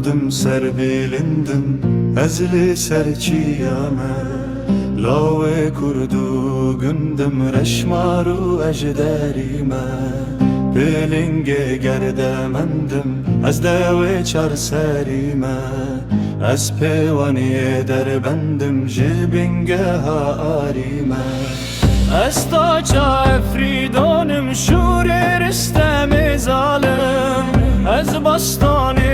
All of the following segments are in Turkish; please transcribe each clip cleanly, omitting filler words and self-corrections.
kurdum ser bilindim ezli serçiyame Lave kurdu gündüm reşmaru ejderime Bilinge gerdemendim ez devi çar serime Ez pevaniye derbendim jibinge harime Ez taça efridanım şurir istemi zalim Ez bastani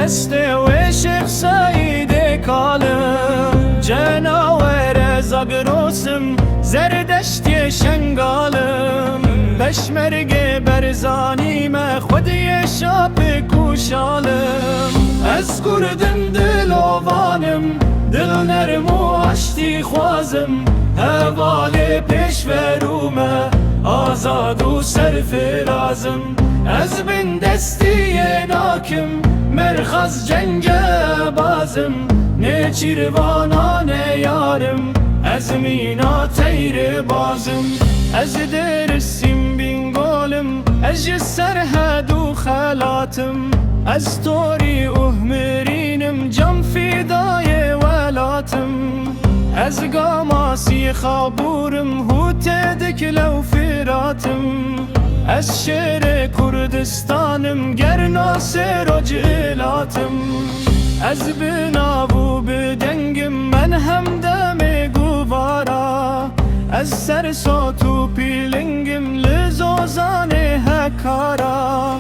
deste ve Şeyh Said kalım Cenavere zagrosum zerdeştiye şengalım Peşmerge berzanime xudiye şapı kuşalım Ez kurdum dilovanım dil nermu açti xwazim Hevali peş verume azadu serfirazım Ez bin destiye nakim merhaz cenge bazım Ne çirvana ne yarım Ez mina teyri bazım Ez dersim bin golüm Ez serhedu halatım Ez tori uhmerinim cam fidaye velatım Ez gamasi khaburim hutedik lev firatım Ez şere Kurdistanım ger nasir o cilatım Ez binavu bedengim men hemdemi guvara Ez sersotu pilingim lizozane hekara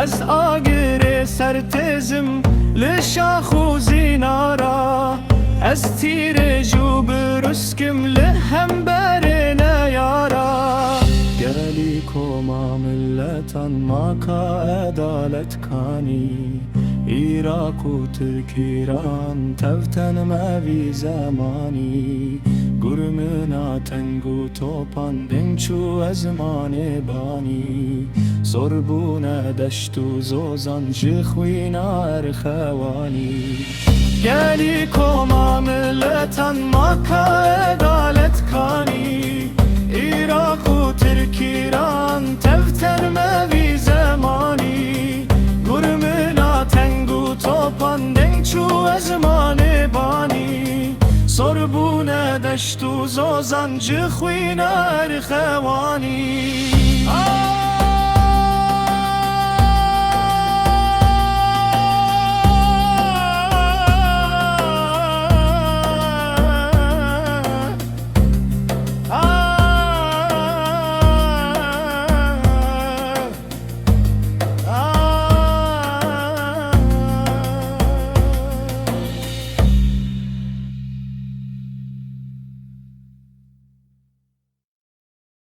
Ez agire sertezim lişahu zinara Ez tire ju bruskim lehemberine yara Geli koma milletan maka adalet kani Irak u Türk İran tevten mevi zamani Gurmuna tengu topan dençu ezmane bani Sorbune deştu zozan jixwina erxewani Geli koma milletan maka adalet kani Irak u Türk İran tevten mevi zamani Gurmuna tengu topan dençu ezmane bani Sorbune deştu zozan jixwina erxewani